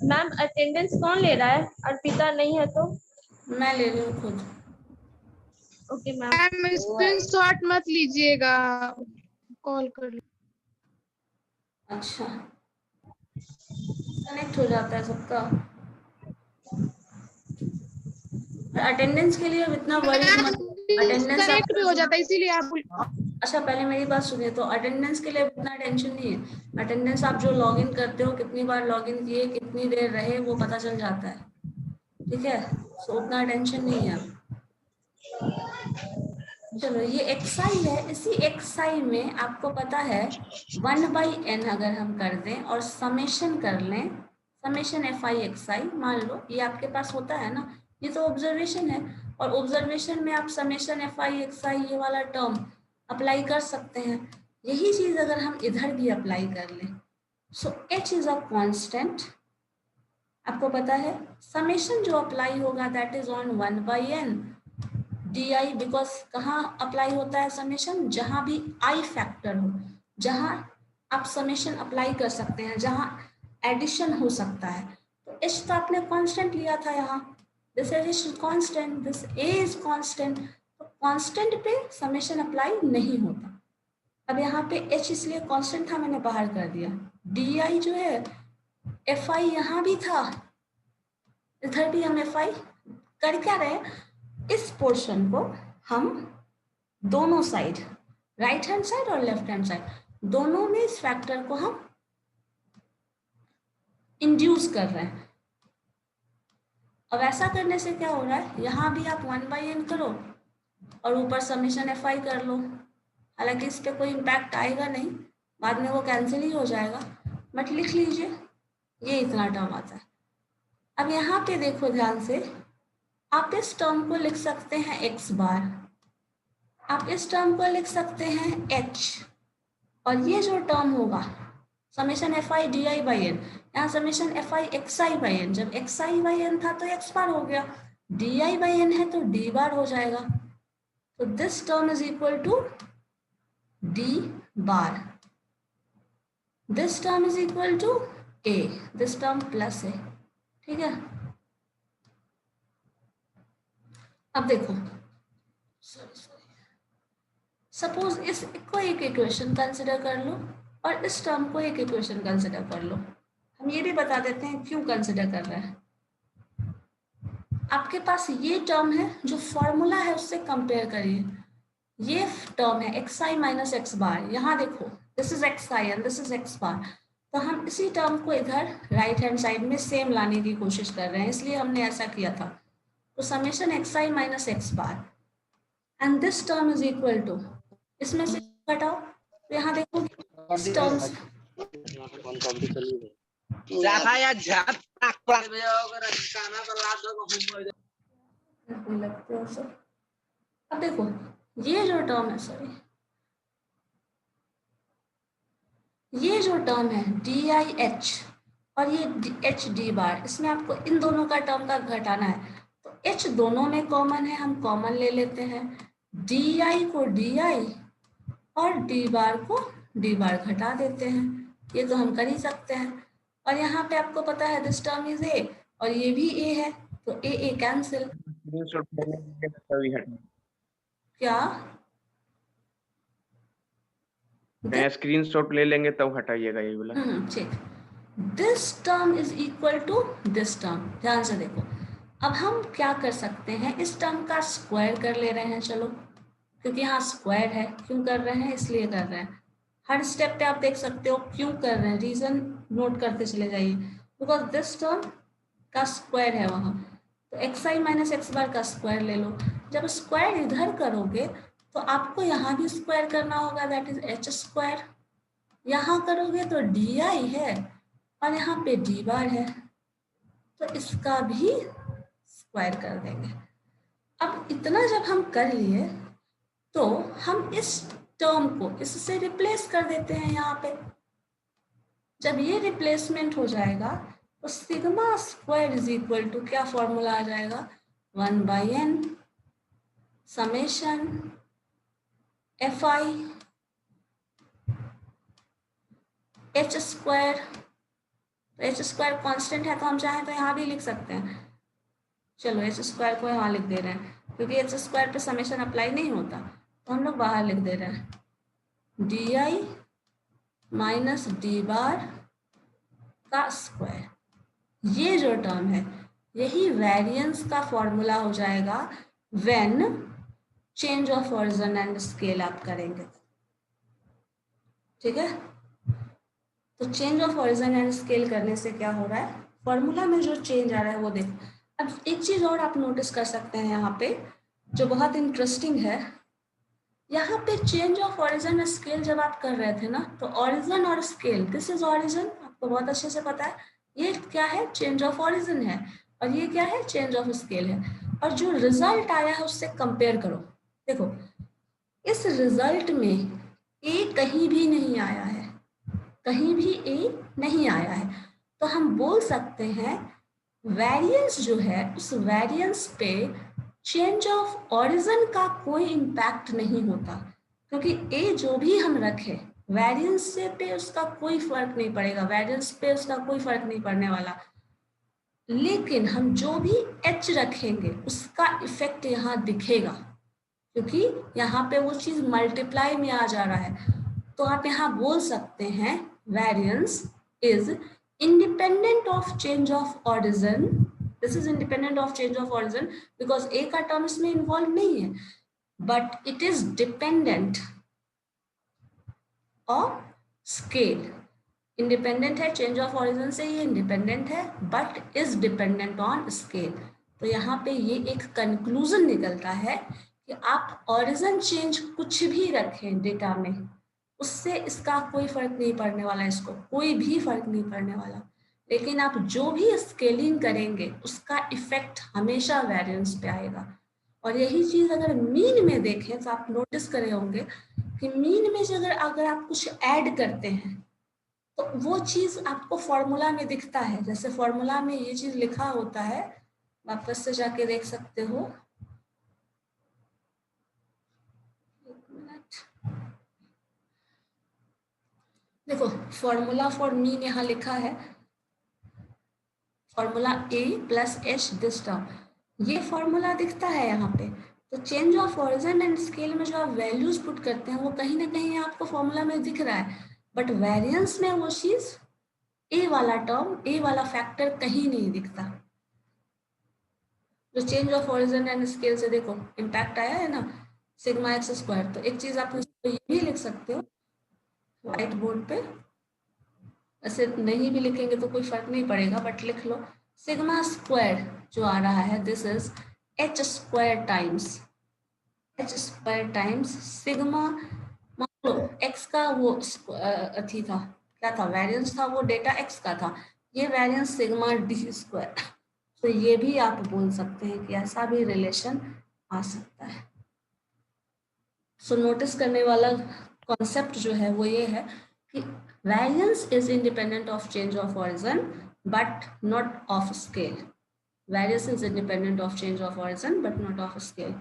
मैम अटेंडेंस कौन ले रहा है, अर्पिता नहीं है तो? मैं ले रही हूँ खुद। Okay ma'am. मैम स्क्रीनशॉट मत लीजिएगा, कॉल कर लीजिए। अच्छा, कनेक्ट हो जाता है सबका। अटेंडेंस के लिए इतना वरी मत, अटेंडेंस कनेक्ट भी हो जाता है, इसीलिए आप। अच्छा पहले मेरी बात सुनिए, तो अटेंडेंस के लिए इतना टेंशन नहीं है। अटेंडेंस आप जो लॉगिन करते हो, कितनी बार लॉगिन किए, कितनी देर रहे, वो पता चल जाता है, ठीक है, तो उतना टेंशन नहीं है। चलो ये एक्स आई है, इसी एक्स आई में आपको पता है 1/n अगर हम कर दें और समेशन कर लें, समेशन एफ आई एक्स आई, मान लो ये आपके पास होता है ना, ये तो ऑब्जर्वेशन है, और ऑब्जर्वेशन में आप समेशन एफ आई एक्स आई ये वाला टर्म अप्लाई कर सकते हैं। यही चीज अगर हम इधर भी अप्लाई कर लें, so H is a constant, आपको पता है समेशन जो अप्लाई होगा that is on 1/n D I, because कहाँ अप्लाई होता है समेशन, जहां भी आई फैक्टर हो, जहां आप समेशन अप्लाई कर सकते हैं, जहां एडिशन हो सकता है। तो एच तो आपने कांस्टेंट लिया था यहाँ, this is constant, this A is constant, तो कांस्टेंट पे समेशन अप्लाई नहीं होता। अब यहाँ पे एच इसलिए कांस्टेंट था, मैंने बाहर कर दिया। डी आई जो है एफ आई यहाँ भी था, इधर भी हम एफ आई कर क्या रहे, इस पोर्शन को हम दोनों साइड, राइट हैंड साइड और लेफ्ट हैंड साइड, दोनों में इस फैक्टर को हम इंड्यूस कर रहे हैं। अब ऐसा करने से क्या हो रहा है, यहाँ भी आप 1/n करो और ऊपर समेशन एफ आई कर लो, हालांकि इस पर कोई इम्पैक्ट आएगा नहीं, बाद में वो कैंसिल ही हो जाएगा, बट लिख लीजिए ये इतना टर्म आता है। अब यहाँ पे देखो ध्यान से, आप इस टर्म को लिख सकते हैं एक्स बार, आप इस टर्म को लिख सकते हैं एच, और ये जो टर्म होगा summation F I D I by N, यहाँ summation F I X I by N, जब एक्स आई बाई एन था तो एक्स बार हो गया, डी आई बाई एन है तो डी बार हो जाएगा। तो this term is equal to D bar, this term is equal to A, this term plus A, ठीक है। अब देखो सपोज इस को एक इक्वेशन कंसिडर कर लो और इस टर्म को एक इक्वेशन कंसिडर कर लो। हम ये भी बता देते हैं क्यों कंसिडर कर रहे हैं। आपके पास ये टर्म है, जो फॉर्मूला है उससे कंपेयर करिए, ये टर्म है X I minus X bar, यहाँ देखो this is X I and this is X bar, तो हम इसी टर्म को इधर राइट हैंड साइड में सेम लाने की कोशिश कर रहे हैं, इसलिए हमने ऐसा किया था। तो summation X I minus X bar and this term is equal to, इसमें से घटाओ, तो यहाँ देखो इस टर्म से अब देखो ये जो टर्म है, सॉरी ये जो टर्म है DIH और ये HD बार, इसमें आपको इन दोनों का टर्म का घटाना है। तो H दोनों में कॉमन है, हम कॉमन ले लेते हैं। DI को DI और D बार को D बार घटा देते हैं। ये तो हम कर ही सकते हैं। और यहाँ पे आपको पता है दिस टर्म इज A और ये भी A है, तो A कैंसिल। स्क्रीनशॉट ले लेंगे तभी हटेगा। क्या स्क्रीनशॉट ले लेंगे तब हटाइएगा ये वाला। ठीक। This term is equal to this term. ध्यान से देखो, अब हम क्या कर सकते हैं, इस टर्म का स्क्वायर कर ले रहे हैं। चलो, क्योंकि यहाँ स्क्वायर है, क्यों कर रहे हैं, इसलिए कर रहे हैं। हर स्टेप पे आप देख सकते हो क्यों कर रहे हैं, रीजन नोट करते चले जाइए। बिकॉज दिस टर्म का स्क्वायर है वहाँ, तो xi माइनस एक्स बार का स्क्वायर ले लो। जब स्क्वायर इधर करोगे तो आपको यहाँ भी स्क्वायर करना होगा, दैट इज h स्क्वायर। यहाँ करोगे तो di है और यहाँ पे d बार है, तो इसका भी स्क्वायर कर देंगे। अब इतना जब हम कर लिए तो हम इस टर्म को इससे रिप्लेस कर देते हैं यहाँ पे। जब ये रिप्लेसमेंट हो जाएगा तो sigma square is equal to क्या फॉर्मूला आ जाएगा, 1/n summation fi h square. तो h स्क्वायर कॉन्स्टेंट है तो हम चाहें तो यहाँ भी लिख सकते हैं। चलो h स्क्वायर को यहाँ लिख दे रहे हैं, क्योंकि h स्क्वायर पे समेशन अप्लाई नहीं होता, तो हम लोग बाहर लिख दे रहे हैं di माइनस d बार का स्क्वायर। ये जो टर्म है यही वेरिएंस का फॉर्मूला हो जाएगा when change of origin and scale आप करेंगे। ठीक है, तो change of origin and scale करने से क्या हो रहा है, फॉर्मूला में जो चेंज आ रहा है वो देखो। अब एक चीज और आप नोटिस कर सकते हैं यहाँ पे जो बहुत इंटरेस्टिंग है, यहाँ पे change of origin and scale जब आप कर रहे थे ना, तो ओरिजिन और स्केल, दिस इज ओरिजिन, आपको बहुत अच्छे से पता है, ये क्या है, चेंज ऑफ ओरिजिन है, और ये क्या है, चेंज ऑफ स्केल है। और जो रिजल्ट आया है उससे कंपेयर करो। देखो, इस रिजल्ट में ए कहीं भी नहीं आया है, कहीं भी ए नहीं आया है, तो हम बोल सकते हैं वेरिएंस जो है उस वेरिएंस पे चेंज ऑफ ओरिजिन का कोई इम्पैक्ट नहीं होता, क्योंकि ए जो भी हम रखे वेरिएंस से पे उसका कोई फर्क नहीं पड़ेगा, वेरिएंस पे उसका कोई फर्क नहीं पड़ने वाला। लेकिन हम जो भी एच रखेंगे उसका इफेक्ट यहाँ दिखेगा, क्योंकि यहाँ पे वो चीज मल्टीप्लाई में आ जा रहा है। तो आप यहाँ बोल सकते हैं variance is independent of change of origin. This is independent of change of origin because A का टर्म इसमें इन्वॉल्व नहीं है, but it is dependent of scale. Independent है चेंज ऑफ ओरिजिन से, ये इंडिपेंडेंट है but is dependent on scale. तो यहाँ पे ये एक कंक्लूजन निकलता है कि आप ओरिजिन चेंज कुछ भी रखें डेटा में, उससे इसका कोई फर्क नहीं पड़ने वाला, इसको कोई भी फर्क नहीं पड़ने वाला। लेकिन आप जो भी स्केलिंग करेंगे उसका इफेक्ट हमेशा वेरिएंस पे आएगा। और यही चीज अगर मीन में देखें तो आप नोटिस करे होंगे कि मीन में अगर आप कुछ ऐड करते हैं तो वो चीज आपको फॉर्मूला में दिखता है। जैसे फॉर्मूला में ये चीज लिखा होता है, वापस से जाके देख सकते हो, देखो फॉर्मूला फॉर मीन यहाँ लिखा है, formula A plus H this term, ये फॉर्मूला दिखता है यहाँ पे। तो change of origin and scale में जो आप वैल्यूज पुट करते हैं वो कहीं ना कहीं आपको फॉर्मूला में दिख रहा है, बट वेरिएंस में वो चीज A वाला टर्म, A वाला फैक्टर कहीं नहीं दिखता। जो change of origin and scale से देखो इम्पैक्ट आया है ना, सिग्मा एक्स स्क्वायर। तो एक चीज आप ये भी लिख सकते हो व्हाइट बोर्ड पे, ऐसे नहीं भी लिखेंगे तो कोई फर्क नहीं पड़ेगा, बट लिख लो सिग्मा स्क्वायर जो आ रहा है this is h square times sigma, मान लो x का वो अथी था, क्या था, वेरिएंस था, वो डेटा x का था, ये वेरिएंस सिग्मा d स्क्वायर। तो ये भी आप बोल सकते हैं कि ऐसा भी रिलेशन आ सकता है। सो नोटिस करने वाला कॉन्सेप्ट जो है वो ये है कि Variance is independent of change of origin but not of scale. Variance is independent of change of origin but not of scale.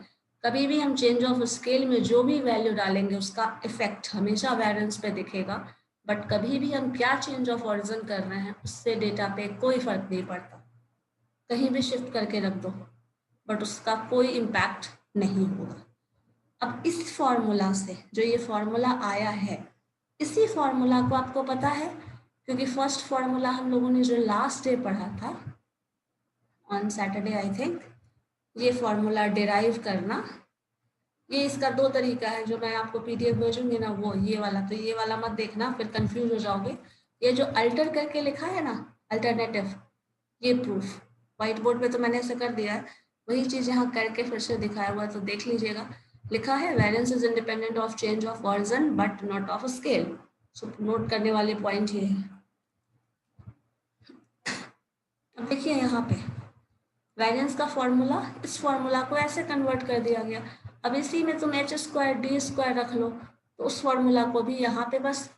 कभी भी हम चेंज ऑफ स्केल में जो भी वैल्यू डालेंगे उसका इफेक्ट हमेशा वेरिएंस पे दिखेगा, बट कभी भी हम क्या चेंज ऑफ ऑरिजिन कर रहे हैं उससे डेटा पे कोई फर्क नहीं पड़ता। कहीं भी शिफ्ट करके रख दो बट उसका कोई इम्पैक्ट नहीं होगा। अब इस फॉर्मूला से जो ये फॉर्मूला आया है, इसी फॉर्मूला को आपको पता है क्योंकि फर्स्ट फॉर्मूला हम लोगों ने जो लास्ट डे पढ़ा था ऑन सैटरडे आई थिंक, ये फॉर्मूला डिराइव करना, ये इसका दो तरीका है जो मैं आपको पीडीएफ भेजूंगी ना, वो ये वाला, तो ये वाला मत देखना फिर कंफ्यूज हो जाओगे। ये जो अल्टर करके लिखा है ना अल्टरनेटिव, ये प्रूफ व्हाइट बोर्ड पे तो मैंने ऐसे कर दिया है, वही चीज यहाँ करके फिर से दिखाया हुआ है तो देख लीजिएगा। लिखा है variance is independent of change of origin but not of scale. So note करने वाले पॉइंट ये है। अब देखिए यहाँ पे वेरिएंस का फॉर्मूला, इस फॉर्मूला को ऐसे कन्वर्ट कर दिया गया। अब इसी में तुम h स्क्वायर डी स्क्वायर रख लो तो उस फॉर्मूला को भी यहाँ पे बस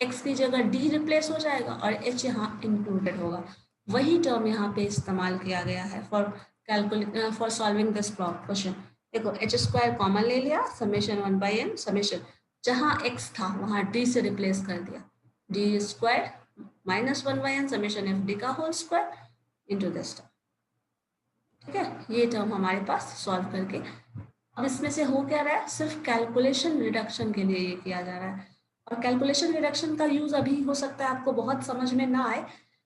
x की जगह d रिप्लेस हो जाएगा और h यहाँ इंक्लूडेड होगा। वही टर्म यहाँ पे इस्तेमाल किया गया है फॉर सॉल्विंग दिस क्वेश्चन। देखो h स्क्वायर कॉमन ले लिया, समेशन 1/n, समेशन जहाँ x था वहाँ d से रिप्लेस कर दिया, d square minus 1/n summation f d का whole square into this term. ठीक है, ये टर्म हमारे पास सॉल्व करके अब इसमें से हो क्या रहा है, सिर्फ कैलकुलेशन रिडक्शन के लिए ये किया जा रहा है। और कैलकुलेशन रिडक्शन का यूज अभी हो सकता है आपको बहुत समझ में ना आए,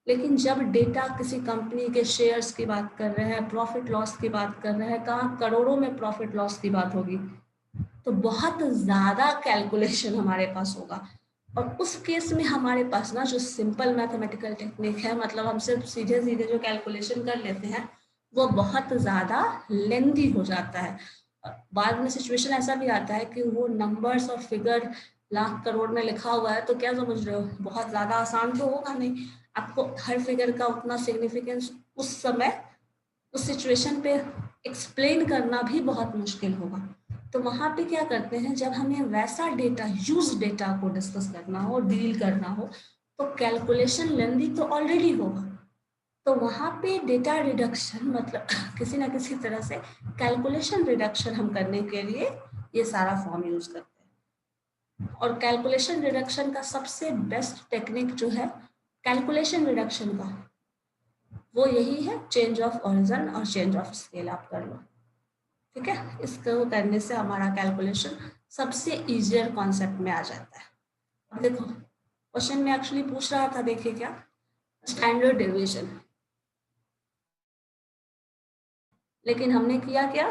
लेकिन जब डेटा किसी कंपनी के शेयर्स की बात कर रहे हैं, प्रॉफिट लॉस की बात कर रहे हैं, कहाँ करोड़ों में प्रॉफिट लॉस की बात होगी तो बहुत ज्यादा कैलकुलेशन हमारे पास होगा। और उस केस में हमारे पास ना जो सिंपल मैथमेटिकल टेक्निक है, मतलब हम सिर्फ सीधे सीधे जो कैलकुलेशन कर लेते हैं वो बहुत ज्यादा लेंदी हो जाता है। बाद में सिचुएशन ऐसा भी आता है कि वो नंबर्स और फिगर लाख करोड़ में लिखा हुआ है तो क्या समझ रहे हो, बहुत ज्यादा आसान तो होगा नहीं, आपको हर फिगर का उतना सिग्निफिकेंस उस समय उस सिचुएशन पे एक्सप्लेन करना भी बहुत मुश्किल होगा। तो वहां पे क्या करते हैं, जब हमें वैसा डेटा, यूज डेटा को डिस्कस करना हो, डील करना हो, तो कैलकुलेशन लेंदी तो ऑलरेडी होगा, तो वहां पे डेटा रिडक्शन मतलब किसी ना किसी तरह से कैलकुलेशन रिडक्शन हम करने के लिए ये सारा फॉर्म यूज करते हैं। और कैलकुलेशन रिडक्शन का सबसे बेस्ट टेक्निक जो है कैलकुलेशन रिडक्शन का, वो यही है चेंज ऑफ ऑरिजिन और चेंज ऑफ स्केल आप कर लो। ठीक है, इसको करने से हमारा कैलकुलेशन सबसे इजियर कॉन्सेप्ट में आ जाता है। अब देखो क्वेश्चन में एक्चुअली पूछ रहा था, देखिए क्या, स्टैंडर्ड डेविएशन, लेकिन हमने किया क्या,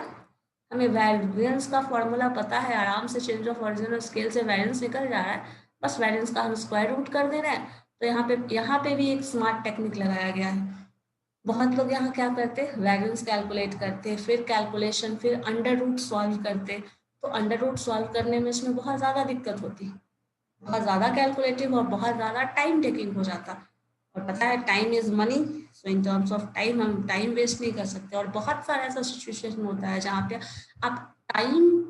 हमें वेरिएंस का फॉर्मूला पता है, आराम से चेंज ऑफ ऑरिजिन और स्केल से वेरिएंस निकल जा रहा है, बस वेरिएंस का हम स्क्वायर रूट कर दे रहे हैं। तो यहाँ पे भी एक स्मार्ट टेक्निक लगाया गया है। बहुत लोग यहाँ क्या करते, वेरिएंस कैलकुलेट करते, फिर कैलकुलेशन, फिर अंडर रूट सॉल्व करते, तो अंडर रूट सॉल्व करने में इसमें बहुत ज्यादा दिक्कत होती, बहुत ज्यादा कैलकुलेटिव और बहुत ज्यादा टाइम टेकिंग हो जाता। और पता है time is money, so in terms of time हम टाइम वेस्ट नहीं कर सकते। और बहुत सारा ऐसा सिचुएशन होता है जहाँ पे आप टाइम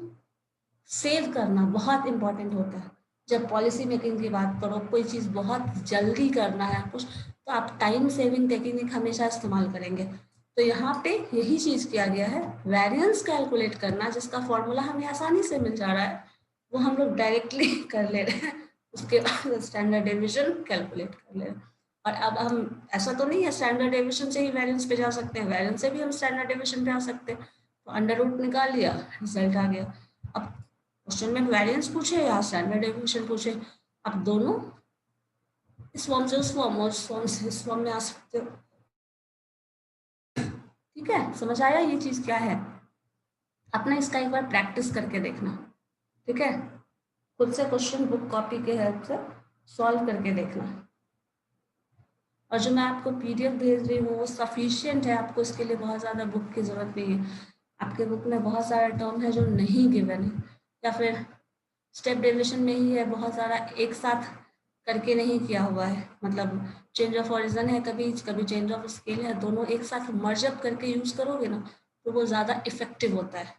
सेव करना बहुत इंपॉर्टेंट होता है। जब पॉलिसी मेकिंग की बात करो, कोई चीज बहुत जल्दी करना है कुछ, तो आप टाइम सेविंग टेक्निक हमेशा इस्तेमाल करेंगे। तो यहाँ पे यही चीज किया गया है, वेरिएंस कैलकुलेट करना, जिसका फॉर्मूला हमें आसानी से मिल जा रहा है, वो हम लोग डायरेक्टली कर ले रहे हैं, उसके बाद स्टैंडर्ड डेविएशन कैलकुलेट कर ले रहे हैं। और अब हम ऐसा तो नहीं है स्टैंडर्ड डेविएशन से ही वेरिएंस पे जा सकते हैं, वेरिएंस से भी हम स्टैंडर्ड डेविएशन पे आ सकते हैं। तो अंडर रूट निकाल लिया, रिजल्ट आ गया। अब क्वेश्चन में वेरिएंस पूछे या स्टैंडर्ड डेविएशन पूछे, आप दोनों इस फॉर्म से उस फॉर्म और उस फॉर्म से इस फॉर्म में आ सकते हो। ठीक है, समझ आया ये चीज क्या है? अपना इसका एक बार प्रैक्टिस करके देखना, ठीक है, खुद से क्वेश्चन बुक कॉपी के हेल्प से सॉल्व करके देखना। और जो मैं आपको पीडीएफ भेज रही हूँ वो सफिशिएंट है, आपको इसके लिए बहुत ज़्यादा बुक की ज़रूरत नहीं है। आपके बुक में बहुत सारा टर्म है जो नहीं गिवन है, या फिर स्टेप डेविएशन में ही है, बहुत सारा एक साथ करके नहीं किया हुआ है। मतलब चेंज ऑफ ऑरिजिन है, कभी चेंज ऑफ स्केल है, दोनों एक साथ मर्ज अप करके यूज करोगे ना तो वो ज़्यादा इफेक्टिव होता है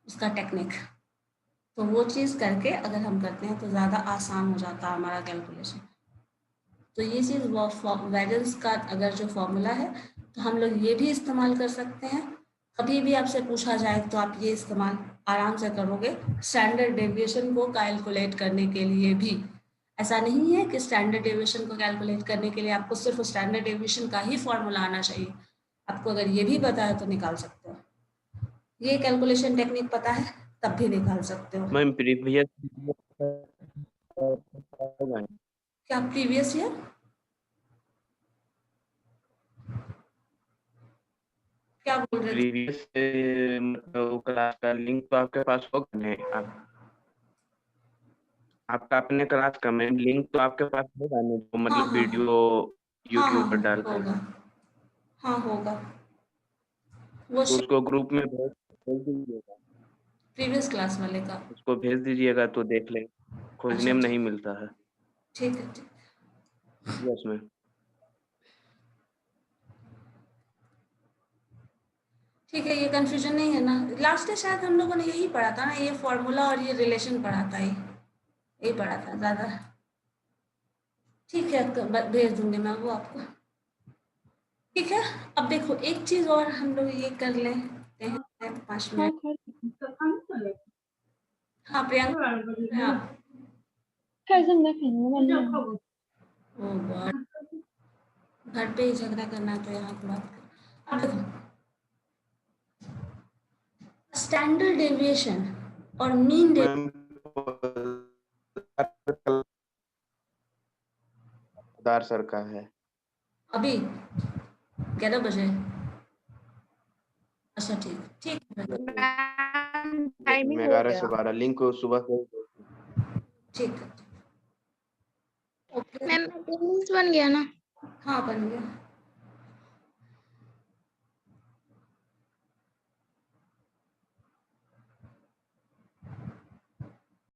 उसका टेक्निक। तो वो चीज़ करके अगर हम करते हैं तो ज़्यादा आसान हो जाता है हमारा कैलकुलेशन। तो ये चीज़ वेरिएंस का अगर जो फॉर्मूला है तो हम लोग ये भी इस्तेमाल कर सकते हैं। कभी भी आपसे पूछा जाए तो आप ये इस्तेमाल आराम से करोगे स्टैंडर्ड डेविएशन को कैलकुलेट करने के लिए भी। ऐसा नहीं है कि स्टैंडर्ड डेविएशन को कैलकुलेट करने के लिए आपको सिर्फ स्टैंडर्ड डेविएशन का ही फॉर्मूला आना चाहिए। आपको अगर ये भी पता है तो निकाल सकते हो। ये कैलकुलेशन टेक्निक पता है तब भी निकाल सकते हो। मैम प्रीवियस क्या प्रीवियस ईयर? क्या बोल रहे थे? प्रीवियस मतलब क्लास का लिंक तो आपके पास होगा नहीं? आपका अपने क्लास का मैम लिंक तो आपके पास होगा नहीं, जो मतलब हाँ, वीडियो हाँ यूट्यूब पर डालते होगा। हैं, हाँ होगा। वो तो उसको ग्रुप में भेज दीजिएगा, प्रीवियस क्लास वाले का। उसको भेज दीजिएगा तो देख लें, खोजने अच्छा, में ठीक। नहीं मिलता है। ठीक है, ठीक। Yes ma'am. ठीक है, ये कंफ्यूजन नहीं है ना? लास्ट डे शायद हम लोगों ने यही पढ़ा था ना, ये फॉर्मूला और ये रिलेशन पढ़ा था, यही पढ़ा था ज़्यादा। ठीक है, भेज दूंगी मैं वो आपको। ठीक है, अब देखो एक चीज़ और हम लोग ये कर लेते हैं 5 मिनट। हाँ प्रियंका। हाँ ओ गॉड, घर पे ही झगड़ा करना है तो यहाँ की बात कर। अब देखो स्टैंडर्ड डेविएशन और मीन मैम दार सर का है अभी 11 बजे। अच्छा ठीक ठीक है, टाइमिंग हो 11 से गया 12 लिंक सुबह से। ठीक है। ओके। मैम अटेंडेंस बन गया ना? हाँ बन गया।